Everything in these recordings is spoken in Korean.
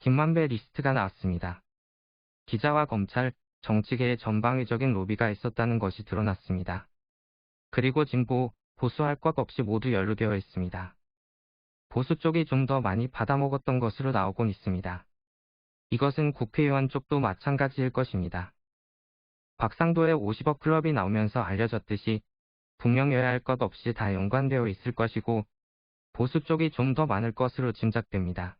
김만배 리스트가 나왔습니다. 기자와 검찰, 정치계의 전방위적인 로비가 있었다는 것이 드러났습니다. 그리고 진보, 보수 할 것 없이 모두 연루되어 있습니다. 보수 쪽이 좀 더 많이 받아먹었던 것으로 나오곤 있습니다. 이것은 국회의원 쪽도 마찬가지일 것입니다. 박상도의 50억 클럽이 나오면서 알려졌듯이 분명 여야 할 것 없이 다 연관되어 있을 것이고 보수 쪽이 좀 더 많을 것으로 짐작됩니다.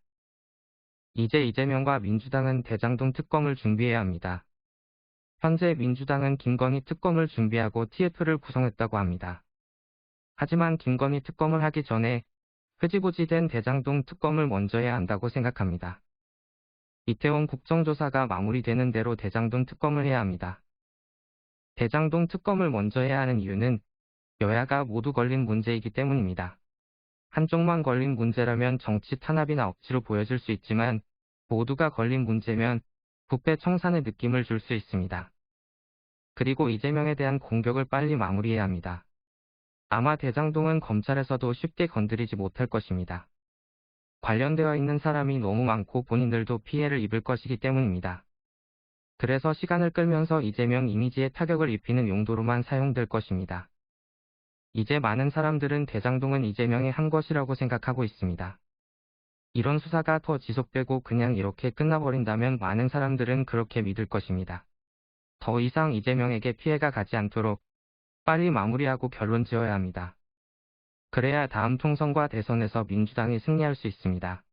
이제 이재명과 민주당은 대장동 특검을 준비해야 합니다. 현재 민주당은 김건희 특검을 준비하고 TF를 구성했다고 합니다. 하지만 김건희 특검을 하기 전에 흐지부지 된 대장동 특검을 먼저 해야 한다고 생각합니다. 이태원 국정조사가 마무리되는 대로 대장동 특검을 해야 합니다. 대장동 특검을 먼저 해야 하는 이유는 여야가 모두 걸린 문제이기 때문입니다. 한쪽만 걸린 문제라면 정치 탄압이나 억지로 보여줄 수 있지만 모두가 걸린 문제면 부패 청산의 느낌을 줄 수 있습니다. 그리고 이재명에 대한 공격을 빨리 마무리해야 합니다. 아마 대장동은 검찰에서도 쉽게 건드리지 못할 것입니다. 관련되어 있는 사람이 너무 많고 본인들도 피해를 입을 것이기 때문입니다. 그래서 시간을 끌면서 이재명 이미지에 타격을 입히는 용도로만 사용될 것입니다. 이제 많은 사람들은 대장동은 이재명이 한 것이라고 생각하고 있습니다. 이런 수사가 더 지속되고 그냥 이렇게 끝나버린다면 많은 사람들은 그렇게 믿을 것입니다. 더 이상 이재명에게 피해가 가지 않도록 빨리 마무리하고 결론 지어야 합니다. 그래야 다음 총선과 대선에서 민주당이 승리할 수 있습니다.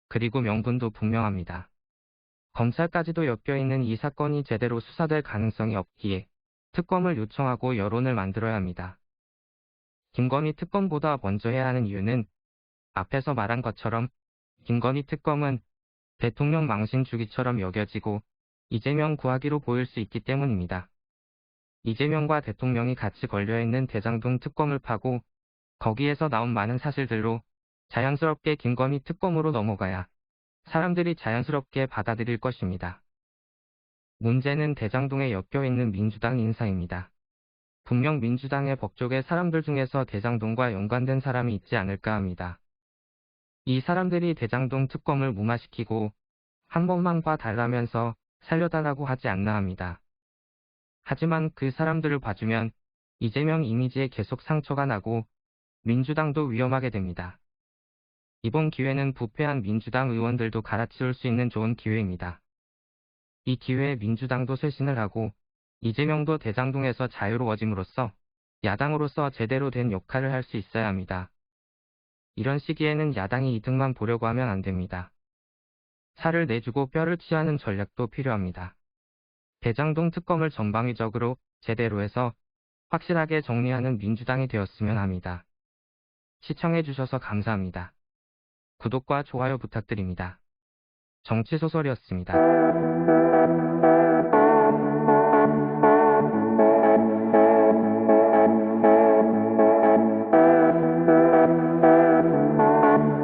그리고 명분도 분명합니다. 검찰까지도 엮여있는 이 사건이 제대로 수사될 가능성이 없기에 특검을 요청하고 여론을 만들어야 합니다. 김건희 특검보다 먼저 해야 하는 이유는 앞에서 말한 것처럼 김건희 특검은 대통령 망신 주기처럼 여겨지고 이재명 구하기로 보일 수 있기 때문입니다. 이재명과 대통령이 같이 걸려있는 대장동 특검을 파고 거기에서 나온 많은 사실들로 자연스럽게 김건희 특검으로 넘어가야 사람들이 자연스럽게 받아들일 것입니다. 문제는 대장동에 엮여있는 민주당 인사입니다. 분명 민주당의 법조계 사람들 중에서 대장동과 연관된 사람이 있지 않을까 합니다. 이 사람들이 대장동 특검을 무마시키고 한 번만 봐달라면서 살려달라고 하지 않나 합니다. 하지만 그 사람들을 봐주면 이재명 이미지에 계속 상처가 나고 민주당도 위험하게 됩니다. 이번 기회는 부패한 민주당 의원들도 갈아치울 수 있는 좋은 기회입니다. 이 기회에 민주당도 쇄신을 하고 이재명도 대장동에서 자유로워짐으로써 야당으로서 제대로 된 역할을 할 수 있어야 합니다. 이런 시기에는 야당이 이득만 보려고 하면 안 됩니다. 살을 내주고 뼈를 취하는 전략도 필요합니다. 대장동 특검을 전방위적으로 제대로 해서 확실하게 정리하는 민주당이 되었으면 합니다. 시청해주셔서 감사합니다. 구독과 좋아요 부탁드립니다. 정치소설이었습니다.